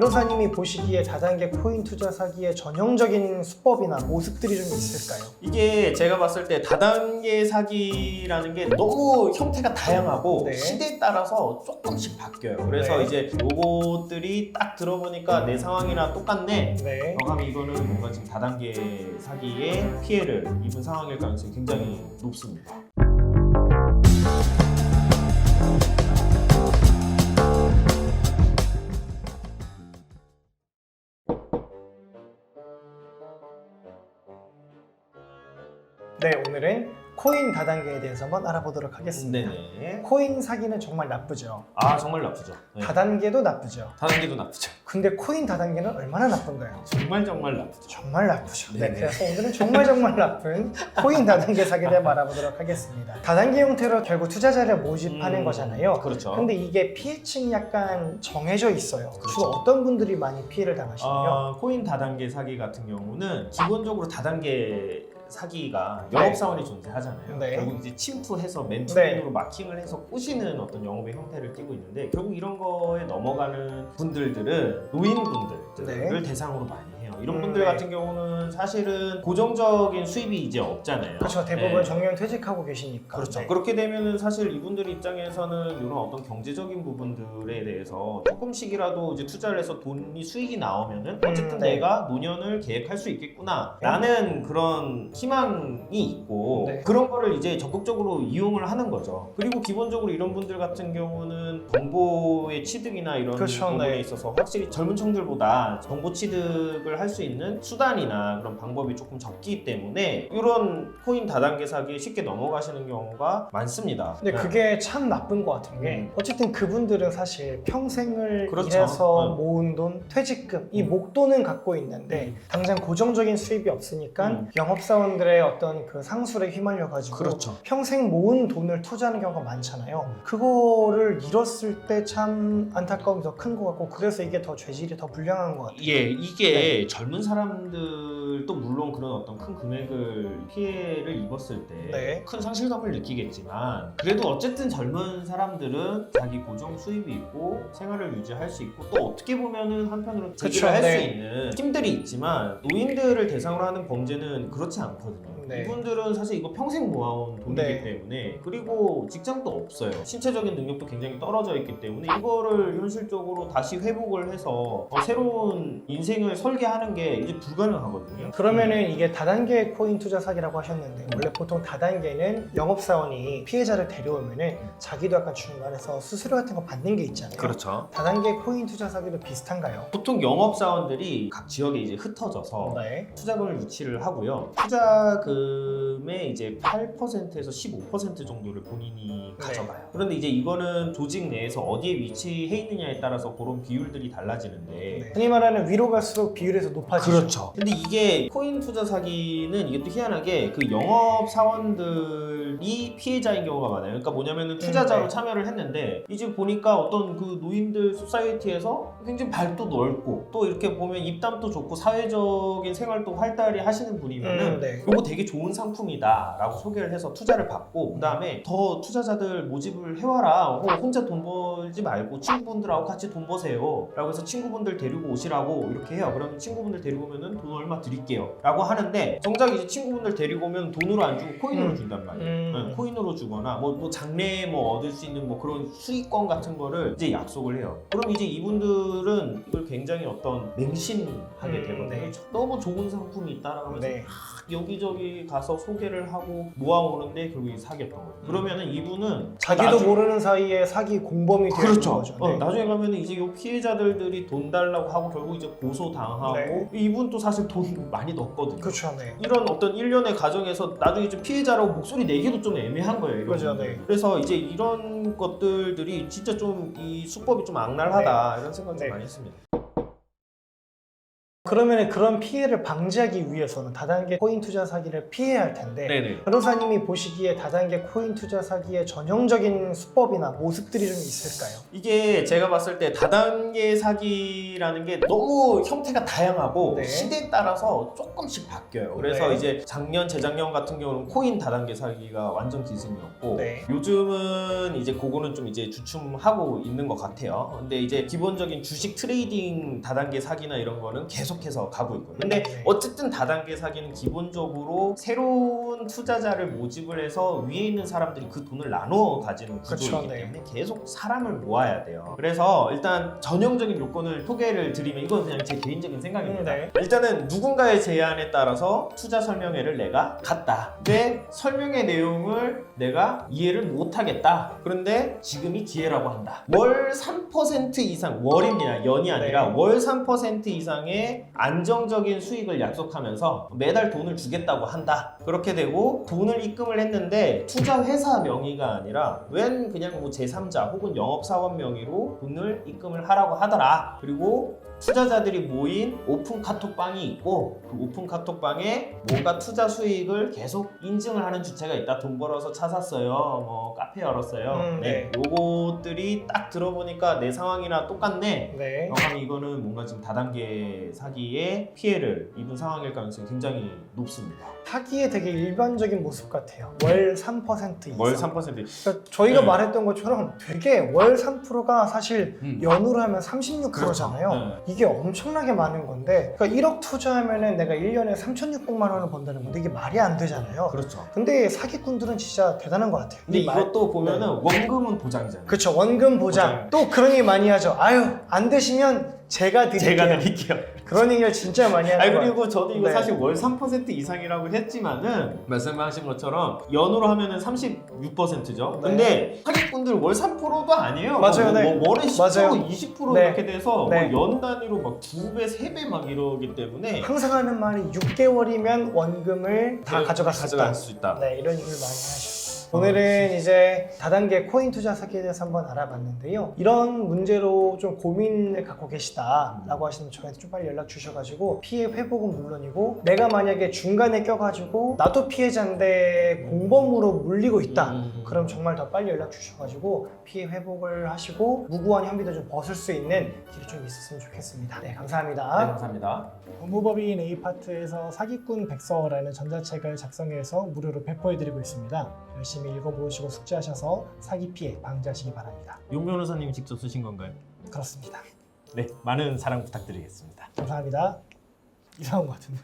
변호사님이 보시기에 다단계 코인 투자 사기의 전형적인 수법이나 모습들이 좀 있을까요? 이게 제가 봤을 때 다단계 사기라는 게 너무 형태가 다양하고 네. 시대에 따라서 조금씩 바뀌어요. 그래서 네. 이제 요것들이 딱 들어보니까 내 상황이랑 똑같네. 네. 하면 이거는 뭔가 지금 다단계 사기의 피해를 입은 상황일 가능성이 굉장히 높습니다. 네, 오늘은 코인 다단계에 대해서 한번 알아보도록 하겠습니다. 네네. 코인 사기는 정말 나쁘죠. 아 정말 나쁘죠. 네. 다단계도 나쁘죠. 다단계도 나쁘죠. 근데 코인 다단계는 얼마나 나쁜가요? 정말 나쁘죠. 정말 나쁘죠. 네, 네네. 그래서 오늘은 정말 나쁜 코인 다단계 사기에 대해 알아보도록 하겠습니다. 다단계 형태로 결국 투자자를 모집하는 거잖아요. 그렇죠. 근데 이게 피해층이 약간 정해져 있어요. 그렇죠. 주로 어떤 분들이 많이 피해를 당하시나요? 코인 다단계 사기 같은 경우는 기본적으로 다단계 사기가 네. 영업사원이 존재하잖아요. 네. 결국 이제 침투해서 맨투맨으로 마킹을 해서 꼬시는 어떤 영업의 형태를 띠고 있는데 결국 이런 거에 넘어가는 분들은 노인분들을 대상으로 많이 해요. 이런 분들 네. 같은 경우는 사실은 고정적인 수입이 이제 없잖아요. 그렇죠. 대부분 네. 정년 퇴직하고 계시니까. 그렇죠. 네. 그렇게 되면은 사실 이분들 입장에서는 이런 어떤 경제적인 부분들에 대해서 조금씩이라도 이제 투자를 해서 돈이 수익이 나오면은 어쨌든 네. 내가 노년을 계획할 수 있겠구나 라는 그런 희망이 있고 네. 그런 거를 이제 적극적으로 이용을 하는 거죠. 그리고 기본적으로 이런 분들 같은 경우는 정보의 취득이나 이런 그렇죠. 부분에 네. 있어서 확실히 젊은 층들보다 정보 취득을 할 수 있는 수단이나 그런 방법이 조금 적기 때문에 이런 코인 다단계 사기에 쉽게 넘어가시는 경우가 많습니다. 근데 네. 그게 참 나쁜 것 같은 게 어쨌든 그분들은 사실 평생을 그렇죠. 일해서 모은 돈, 퇴직금 이 목돈은 갖고 있는데 음. 당장 고정적인 수입이 없으니까 영업사원들의 어떤 그 상술에 휘말려 가지고 그렇죠. 평생 모은 돈을 투자하는 경우가 많잖아요. 그거를 잃었을 때 참 안타까움이 더 큰 것 같고 그래서 이게 더 죄질이 더 불량한 것 같아요. 예, 이게 네. 젊은 사람들도 물론 그런 어떤 큰 금액을 피해를 입었을 때 큰 네. 상실감을 느끼겠지만 그래도 어쨌든 젊은 사람들은 자기 고정 수입이 있고 생활을 유지할 수 있고 또 어떻게 보면은 한편으로 그쵸, 재기를 할 수 네. 있는 팀들이 있지만 노인들을 대상으로 하는 범죄는 그렇지 않거든요. 네. 이분들은 사실 이거 평생 모아온 돈이기 네. 때문에 그리고 직장도 없어요. 신체적인 능력도 굉장히 떨어져 있기 때문에 이거를 현실적으로 다시 회복을 해서 새로운 인생을 설계하는 게 이제 불가능하거든요. 그러면은 이게 다단계 코인 투자 사기라고 하셨는데 원래 보통 다단계는 영업사원이 피해자를 데려오면은 자기도 약간 중간에서 수수료 같은 거 받는 게 있잖아요. 그렇죠. 다단계 코인 투자 사기도 비슷한가요? 보통 영업사원들이 각 지역에 이제 흩어져서 네. 투자금을 유치를 하고요. 투자금의 이제 8%에서 15% 정도를 본인이 가져가요. 그런데 이제 이거는 조직 내에서 어디에 위치해 있느냐에 따라서 그런 비율들이 달라지는데 네. 흔히 말하는 위로 갈수록 비율에서 높아지죠. 그렇죠. 근데 이게 코인 투자 사기는 이게 또 희한하게 그 영업 사원들이 피해자인 경우가 많아요. 그러니까 뭐냐면은 투자자로 네. 참여를 했는데 이제 보니까 어떤 그 노인들 소사이어티에서 굉장히 발도 넓고 또 이렇게 보면 입담도 좋고 사회적인 생활도 활달히 하시는 분이면은 네. 이거 되게 좋은 상품이다라고 소개를 해서 투자를 받고 그다음에 더 투자자들 모집을 해와라. 혼자 돈 벌지 말고 친구분들하고 같이 돈 버세요. 라고 해서 친구분들 데리고 오시라고 이렇게 해요. 그러면 친구분들 데리고 오면은 돈 얼마 드릴게요. 라고 하는데 정작 이제 친구분들 데리고 오면 돈으로 안 주고 코인으로 준단 말이에요. 네, 코인으로 주거나 뭐 장래에 뭐 얻을 수 있는 뭐 그런 수익권 같은 거를 이제 약속을 해요. 그럼 이제 이분들은 이걸 굉장히 어떤 맹신하게 되거든요. 네. 너무 좋은 상품이 있다라고 하면서 네. 여기저기 가서 소개를 하고 모아오는데 결국에 사기였던 거예요. 그러면은 이분은 자기도 모르는 사이에 사기 공범이 되는 그렇죠. 거죠. 네. 나중에 가면은 이제 요 피해자들이 돈 달라고 하고 결국 이제 고소 당하고 네. 이분 또 사실 돈 많이 넣었거든요. 그렇죠. 네. 이런 어떤 일련의 과정에서 나중에 좀 피해자라고 목소리 내기도 좀 애매한 거예요. 이런 그죠, 분들은. 네. 그래서 이제 이런 것들이 진짜 좀 이 수법이 좀 악랄하다 이런 생각 좀 네. 많이 했습니다. 그러면 그런 피해를 방지하기 위해서는 다단계 코인 투자 사기를 피해야 할 텐데 네네. 변호사님이 보시기에 다단계 코인 투자 사기의 전형적인 수법이나 모습들이 좀 있을까요? 이게 제가 봤을 때 다단계 사기라는 게 너무 형태가 다양하고 네. 시대에 따라서 조금씩 바뀌어요. 그래서 네. 이제 작년, 재작년 같은 경우는 코인 다단계 사기가 완전 기승이었고 네. 요즘은 이제 그거는 좀 이제 주춤하고 있는 것 같아요. 근데 이제 기본적인 주식 트레이딩 다단계 사기나 이런 거는 계속해서 가고 있거든요. 근데 네. 어쨌든 다단계 사기는 기본적으로 새로운 투자자를 모집을 해서 위에 있는 사람들이 그 돈을 나눠 가지는 구조이기 그쵸, 네. 때문에 계속 사람을 모아야 돼요. 그래서 일단 전형적인 요건을 소개를 드리면 이건 그냥 제 개인적인 생각입니다. 네. 일단은 누군가의 제안에 따라서 투자 설명회를 내가 갔다. 근데 설명회 내용을 내가 이해를 못하겠다. 그런데 지금이 기회라고 한다. 월 3% 이상, 월입니다. 연이 아니라 네. 월 3% 이상의 안정적인 수익을 약속하면서 매달 돈을 주겠다고 한다. 그렇게 되고 돈을 입금을 했는데 투자 회사 명의가 아니라 웬 그냥 뭐 제3자 혹은 영업사원 명의로 돈을 입금을 하라고 하더라. 그리고 투자자들이 모인 오픈 카톡방이 있고 그 오픈 카톡방에 뭔가 투자 수익을 계속 인증을 하는 주체가 있다. 돈 벌어서 차 샀어요. 뭐 카페 열었어요. 네. 요것들이 딱 들어보니까 내 상황이랑 똑같네. 네. 그럼 이거는 뭔가 지금 다단계 사기의 피해를 입은 상황일 가능성이 굉장히 높습니다. 사기의 되게 일반적인 모습 같아요. 월 3% 이상. 월 3%. 그러니까 저희가 네. 말했던 것처럼 되게 월 3%가 사실 음. 연으로 하면 36%잖아요. 그렇죠. 이게 엄청나게 많은 건데 그러니까 1억 투자하면은 내가 1년에 3,600만 원을 번다는 건데 이게 말이 안 되잖아요. 그렇죠. 근데 사기꾼들은 진짜 대단한 것 같아요. 근데 이 말- 이것도 보면은 원금은 보장이잖아요. 그쵸, 원금 보장. 또 그런 얘기 많이 하죠. 아유, 안 되시면 제가 드릴게요. 제가 드릴게요. 그런 얘기를 진짜 많이 하는 아니 거예요. 그리고 저도 이거 네. 사실 월 3% 이상이라고 했지만은 말씀하신 것처럼 연으로 하면은 36%죠. 네. 근데 사기꾼들 월 3%도 아니에요. 맞아요, 네. 월에 10% 맞아요. 20% 네. 이렇게 돼서 네. 뭐 연 단위로 막 2배, 3배 막 이러기 때문에 항상 하는 말이 6개월이면 원금을 다 가져갈 수 있다. 가져갈 수 있다. 네, 이런 얘기를 많이 하죠. 오늘은 이제 다단계 코인 투자 사기에 대해서 한번 알아봤는데요. 이런 문제로 좀 고민을 갖고 계시다라고 하시면 저희한테 좀 빨리 연락 주셔가지고 피해 회복은 물론이고 내가 만약에 중간에 껴가지고 나도 피해자인데 공범으로 물리고 있다. 그럼 정말 더 빨리 연락 주셔가지고 피해 회복을 하시고 무고한 혐의도 좀 벗을 수 있는 길이 좀 있었으면 좋겠습니다. 네, 감사합니다. 네, 감사합니다. 법무법인 A파트에서 사기꾼 백서라는 전자책을 작성해서 무료로 배포해드리고 있습니다. 열심히 읽어보시고 숙지하셔서 사기 피해 방지하시기 바랍니다. 용 변호사님이 직접 쓰신 건가요? 그렇습니다. 네, 많은 사랑 부탁드리겠습니다. 감사합니다. 이상한 것 같은데.